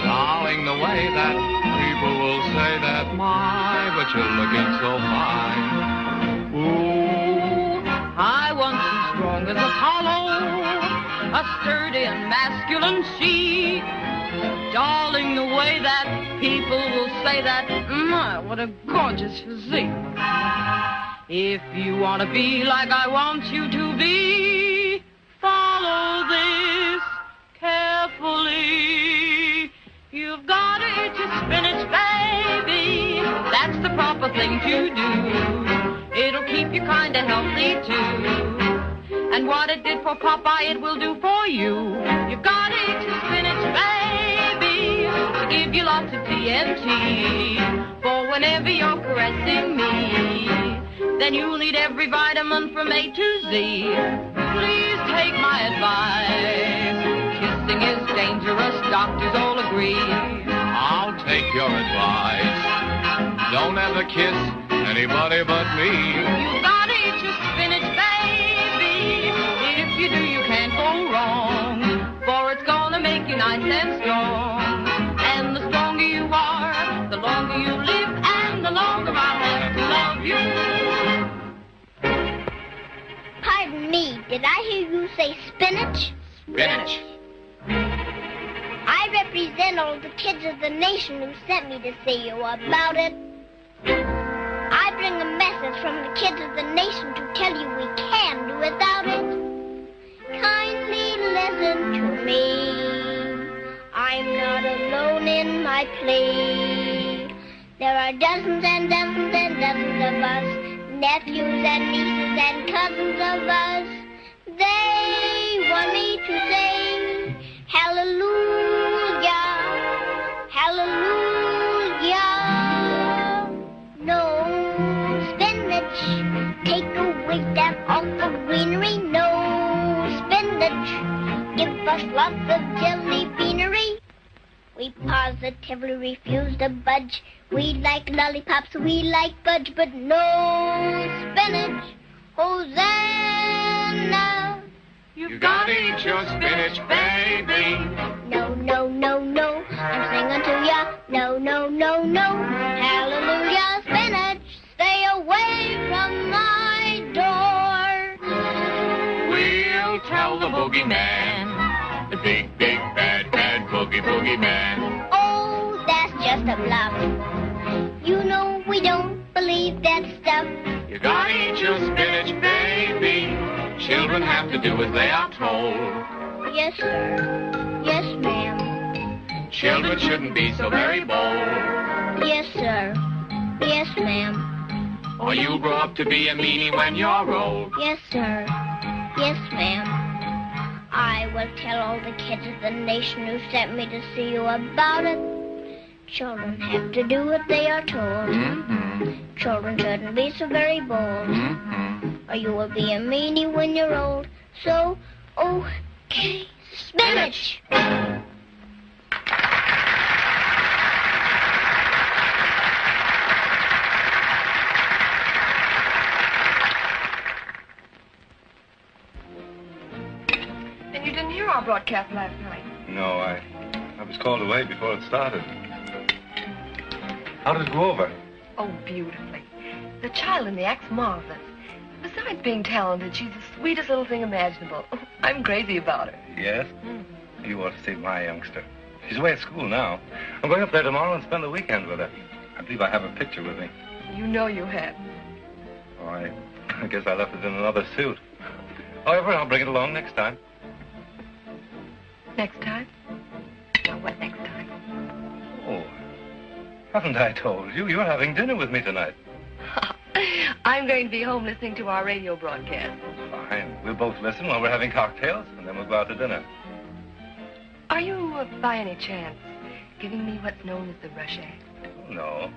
Darling, the way that people will say that, my, but you're looking so fine. Ooh, I want you strong as Apollo, a sturdy and masculine she. Darling, the way that people will say that, my, what a gorgeous physique. If you want to be like I want you to be, follow this carefully. You've got to eat your spinach, baby. That's the proper thing to do. It'll keep you kind of healthy, too. And what it did for Popeye, it will do for you. You've got to eat your spinach, baby, to give you lots of TNT. For whenever you're caressing me, then you'll need every vitamin from A to Z. Please take my advice. Kissing is dangerous, doctors all agree. I'll take your advice. Don't ever kiss anybody but me. You've got to eat your spinach, baby. If you do, you can't go wrong. For it's gonna make you nice and strong. And the stronger you are, the longer you live, and the longer I'll have to love you. Pardon me, did I hear you say spinach? Spinach. I represent all the kids of the nation who sent me to see you about it. I bring a message from the kids of the nation to tell you we can do without it. Kindly listen to me. I'm not alone in my plea. There are dozens and dozens and dozens of us, nephews and nieces and cousins of us. They want me to say, hallelujah, hallelujah. No spinach, take away that awful greenery. No spinach, give us lots of jelly beanery. We positively refuse to budge. We like lollipops, we like fudge, but no spinach. Hosanna. You gotta eat your spinach, baby. No, no, no, no. I'm singing to ya. No, no, no, no. Hallelujah, spinach. Stay away from my door. We'll tell the boogeyman. The big, big, bad, bad boogie man. Oh, that's just a bluff. You know we don't believe that stuff. You gotta eat your spinach, baby. Children have to do as they are told. Yes, sir. Yes, ma'am. Children shouldn't be so very bold. Yes, sir. Yes, ma'am. Or you'll grow up to be a meanie when you're old. Yes, sir. Yes, ma'am. I will tell all the kids of the nation who sent me to see you about it. Children have to do what they are told. Children shouldn't be so very bold. Or you will be a meanie when you're old. So, okay, spinach. And you didn't hear our broadcast last night? No, I was called away before it started. How did it go over? Oh, beautifully. The child in the act's marvelous. Besides being talented, she's the sweetest little thing imaginable. Oh, I'm crazy about her. Yes? You ought to see my youngster. She's away at school now. I'm going up there tomorrow and spend the weekend with her. I believe I have a picture with me. You know you have. Oh, I guess I left it in another suit. However, I'll bring it along next time. Next time? Now, what next time? Oh, haven't I told you? You're having dinner with me tonight. I'm going to be home listening to our radio broadcast. Fine. We'll both listen while we're having cocktails, and then we'll go out to dinner. Are you, by any chance, giving me what's known as the rush act? Oh, no.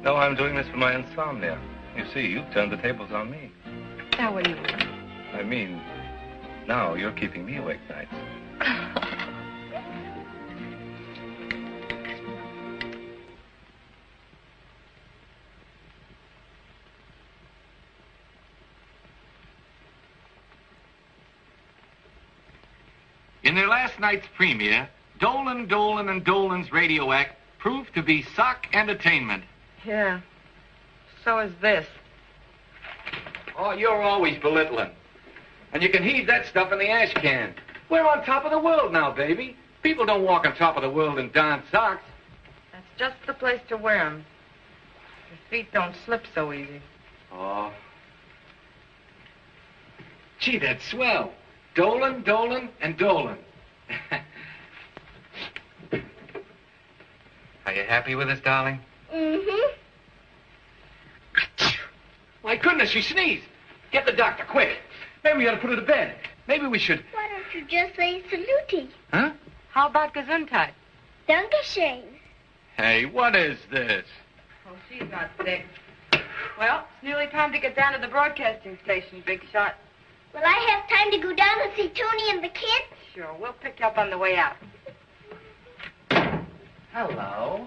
No, I'm doing this for my insomnia. You see, you've turned the tables on me. Now, what do you mean? I mean, now you're keeping me awake nights. In their last night's premiere, Dolan, Dolan, and Dolan's radio act proved to be sock entertainment. Yeah. So is this. Oh, you're always belittling. And you can heave that stuff in the ash can. We're on top of the world now, baby. People don't walk on top of the world in darn socks. That's just the place to wear 'em. Your feet don't slip so easy. Oh. Gee, that's swell. Dolan, Dolan, and Dolan. Are you happy with us, darling? Mm-hmm. My goodness, she sneezed. Get the doctor, quick. Maybe we ought to put her to bed. Maybe we should... Why don't you just say saluti? Huh? How about Gesundheit? Dankeschön. Hey, what is this? Oh, she's not sick. Well, it's nearly time to get down to the broadcasting station, Big Shot. Will I have time to go down and see Tony and the kids? Sure, we'll pick you up on the way out. Hello.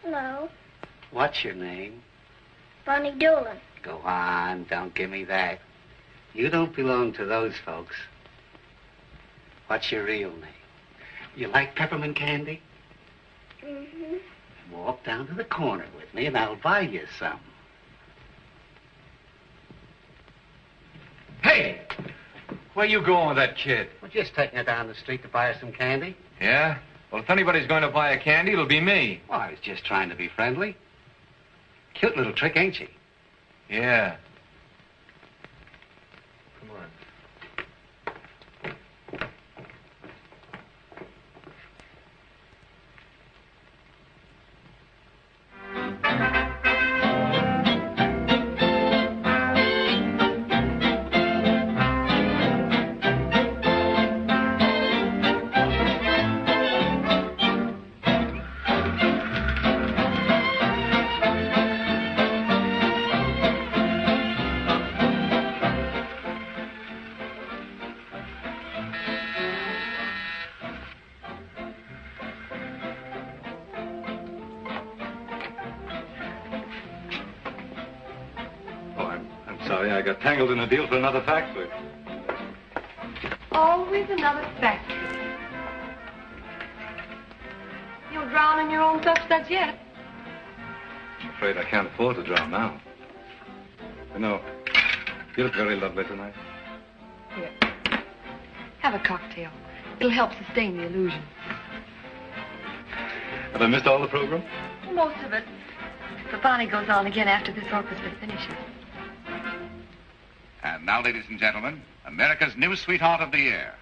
Hello. What's your name? Bonnie Dolan. Go on, don't give me that. You don't belong to those folks. What's your real name? You like peppermint candy? Mm-hmm. Walk down to the corner with me and I'll buy you some. Hey! Where you going with that kid? We're just taking her down the street to buy her some candy. Yeah? Well, if anybody's going to buy a candy, it'll be me. Well, I was just trying to be friendly. Cute little trick, ain't she? Yeah. Come on. Sorry, I got tangled in a deal for another factory. Always another factory. You'll drown in your own substance yet. I'm afraid I can't afford to drown now. You know, you look very lovely tonight. Here. Have a cocktail. It'll help sustain the illusion. Have I missed all the program? Most of it. But Bonnie goes on again after this orchestra finishes. And now, ladies and gentlemen, America's new sweetheart of the year.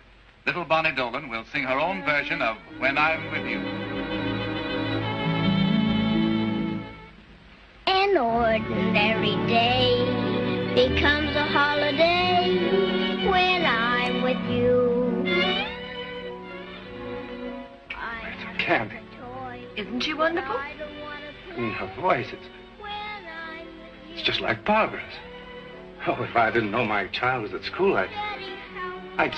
Little Bonnie Dolan will sing her own version of When I'm With You. An ordinary day becomes a holiday when I'm with you. Candy. Isn't she wonderful? Her voice, it's just like Barbara's. Oh, if I didn't know my child was at school, I'd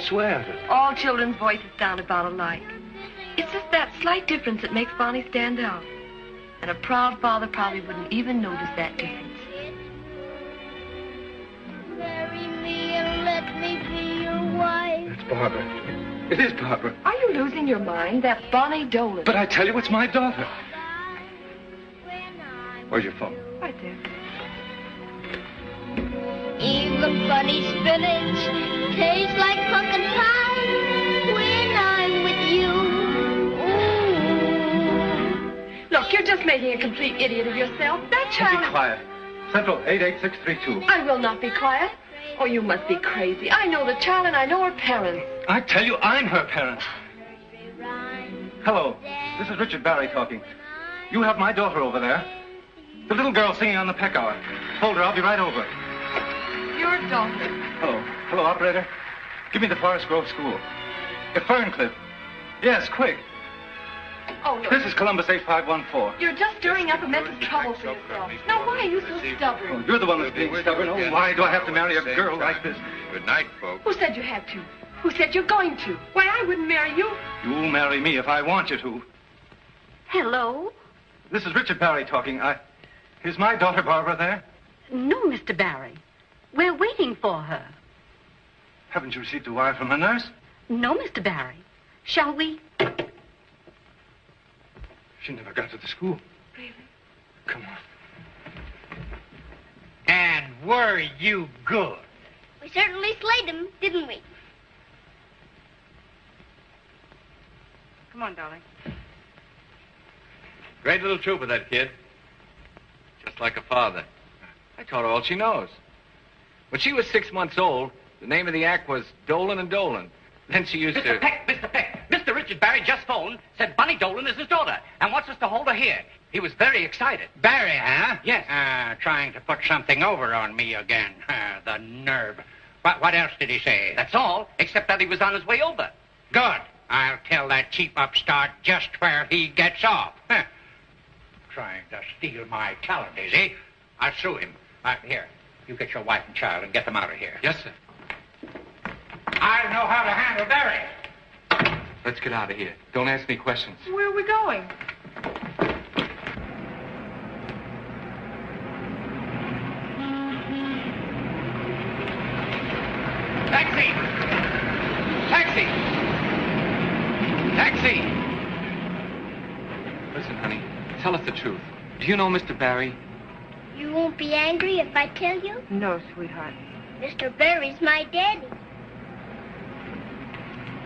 swear that... All children's voices sound about alike. It's just that slight difference that makes Bonnie stand out. And a proud father probably wouldn't even notice that difference. Marry me and let me be your wife. It's Barbara. It is Barbara. Are you losing your mind? That's Bonnie Dolan. But I tell you, it's my daughter. Where's your phone? Right there. Even funny spinach tastes like pumpkin pie when I'm with you. Ooh. Look, you're just making a complete idiot of yourself. That child... Be quiet. Central 88632. I will not be quiet. Oh, you must be crazy. I know the child and I know her parents. I tell you, I'm her parent. Hello, this is Richard Barry talking. You have my daughter over there. The little girl singing on the peck hour. Hold her, I'll be right over. Your daughter. Hello. Hello, operator. Give me the Forest Grove School. Ferncliff. Yes, quick. Oh, look. This is Columbus 8514. You're just stirring up immense trouble for yourself. Now, why are you so stubborn? Oh, you're the one that's being stubborn. Oh, why do I have to marry a girl like this? Good night, folks. Who said you had to? Who said you're going to? Why, I wouldn't marry you. You'll marry me if I want you to. Hello? This is Richard Barry talking. Is my daughter Barbara there? No, Mr. Barry. We're waiting for her. Haven't you received a wire from her nurse? No, Mr. Barry. Shall we? She never got to the school. Really? Come on. And were you good? We certainly slayed him, didn't we? Come on, darling. Great little trooper, that kid. Just like a father. I taught her all she knows. When she was 6 months old, the name of the act was Dolan and Dolan. Then she used Mr. to... Peck, Mr. Richard Barry just phoned, said Bunny Dolan is his daughter, and wants us to hold her here. He was very excited. Barry, huh? Yes. Trying to put something over on me again. The nerve. What else did he say? That's all, except that he was on his way over. Good. I'll tell that cheap upstart just where he gets off. Trying to steal my talent, is he? I'll sue him. Here, you get your wife and child and get them out of here. Yes, sir. I know how to handle Barry. Let's get out of here. Don't ask me questions. Where are we going? Taxi! Taxi! Taxi! Listen, honey, tell us the truth. Do you know Mr. Barry? You won't be angry if I tell you? No, sweetheart. Mr. Barry's my daddy.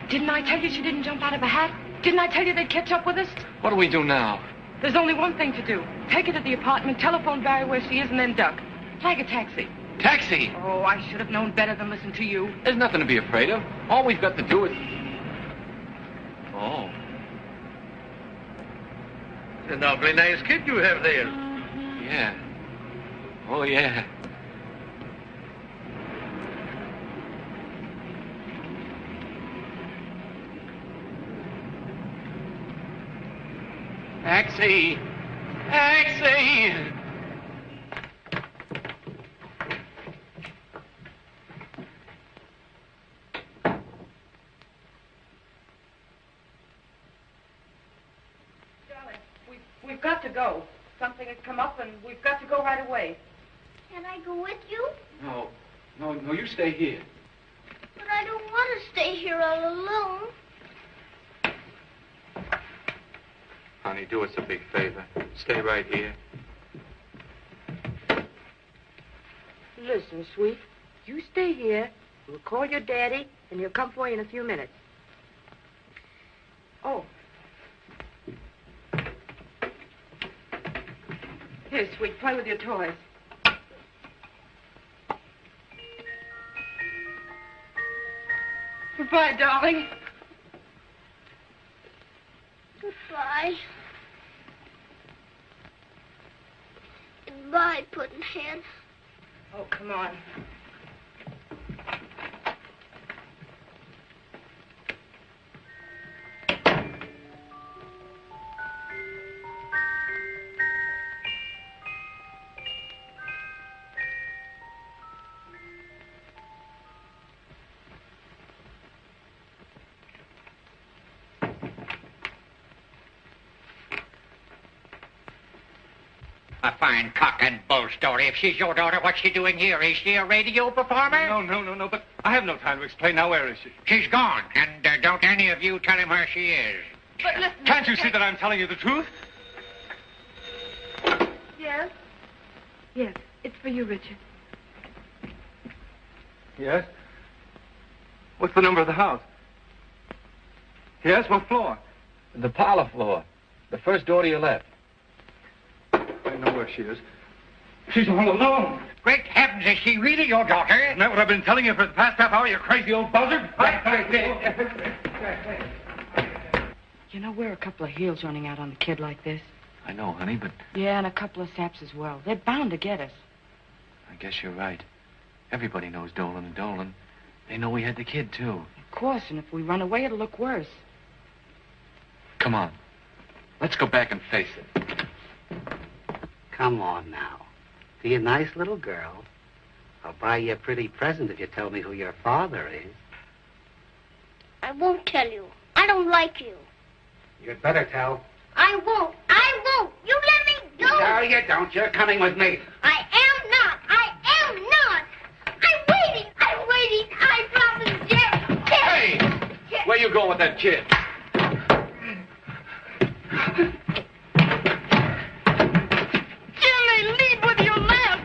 Didn't I tell you she didn't jump out of a hat? Didn't I tell you they'd catch up with us? What do we do now? There's only one thing to do. Take her to the apartment, telephone Barry where she is, and then duck. Flag a taxi. Taxi! Oh, I should have known better than listen to you. There's nothing to be afraid of. All we've got to do is... Oh. It's an awfully nice kid you have there. Yeah. Oh, yeah. Taxi! Taxi! We've got to go. Something has come up, and we've got to go right away. Can I go with you? No, you stay here. But I don't want to stay here all alone. Honey, do us a big favor. Stay right here. Listen, sweet. You stay here. We'll call your daddy, and he'll come for you in a few minutes. Oh. Here, sweet, play with your toys. Goodbye, darling. Goodbye. Goodbye, Puddinhead. Oh, come on. A fine cock and bull story. If she's your daughter, what's she doing here? Is she a radio performer? No, but I have no time to explain. Now, where is she? She's gone, and don't any of you tell him where she is. But listen... Can't you see that I'm telling you the truth? Yes? Yes, it's for you, Richard. Yes? What's the number of the house? Yes, what floor? The parlor floor. The first door to your left. I know where she is. She's all alone. Great heavens, is she really your daughter? Isn't that what I've been telling you for the past half hour, you crazy old buzzard? You know, we're a couple of heels running out on a kid like this. I know, honey, but Yeah, and a couple of saps as well. They're bound to get us. I guess you're right. Everybody knows Dolan and Dolan. They know we had the kid, too. Of course, and if we run away, it'll look worse. Come on. Let's go back and face it. Come on now. Be a nice little girl. I'll buy you a pretty present if you tell me who your father is. I won't tell you. I don't like you. You'd better tell. I won't. I won't. You let me go. No, you don't. You're coming with me. I am not. I am not. I'm waiting. I promise, Jeff. Hey! Where you going with that kid? Jimmy, lead with your left.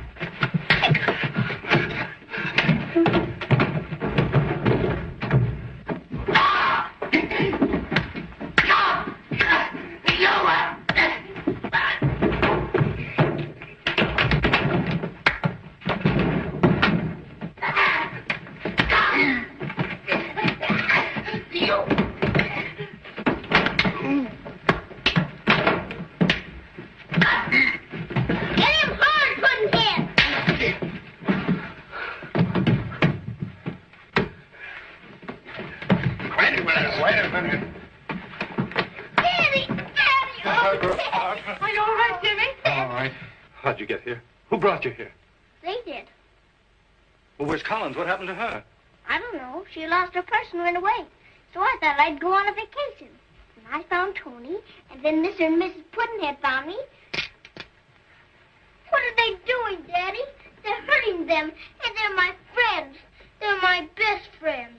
Wait a minute. Daddy! Are you all right, Jimmy? All right. How'd you get here? Who brought you here? They did. Well, where's Collins? What happened to her? I don't know. She lost her purse and went away. So I thought I'd go on a vacation. And I found Tony, and then Mr. and Mrs. Puddinhead found me. What are they doing, Daddy? They're hurting them, and they're my friends. They're my best friends.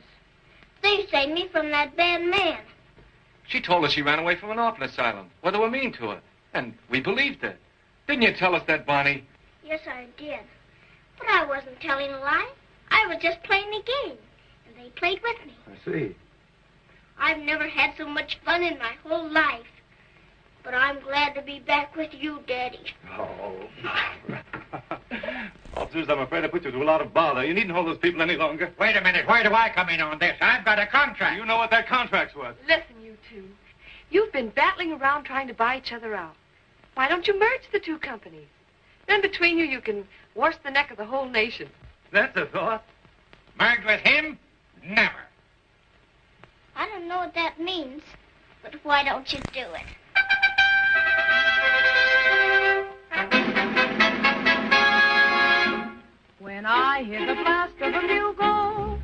They saved me from that bad man. She told us she ran away from an orphan asylum. Well, they were mean to her. And we believed her. Didn't you tell us that, Bonnie? Yes, I did. But I wasn't telling a lie. I was just playing a game. And they played with me. I see. I've never had so much fun in my whole life. But I'm glad to be back with you, Daddy. Oh, officers, I'm afraid I put you to a lot of bother. You needn't hold those people any longer. Wait a minute. Where do I come in on this? I've got a contract. You know what that contract's worth. Listen, you two. You've been battling around trying to buy each other out. Why don't you merge the two companies? Then between you can wash the neck of the whole nation. That's a thought. Merged with him? Never. I don't know what that means, but why don't you do it? When I hear the blast of a bugle,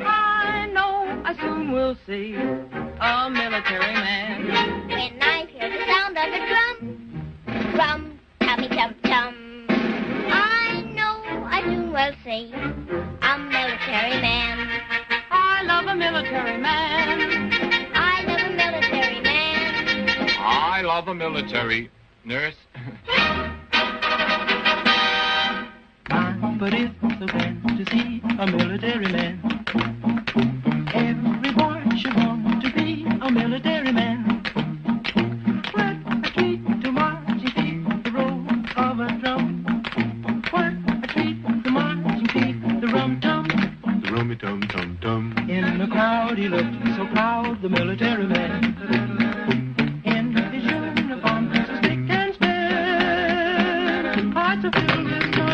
I know I soon will see a military man. When I hear the sound of a drum, tummy, tum, tum, I know I soon will see a military man. I love a military man. I love a military man. I love a military nurse. But it's so grand to see a military man. Every boy should want to be a military man. What a treat to marching feet, the roll of a drum. What a treat to marching feet, the rum-tum. The rummy-tum-tum-tum. In the crowd he looked so proud, the military man. In his uniform, so spick and span, hearts are filled with joy.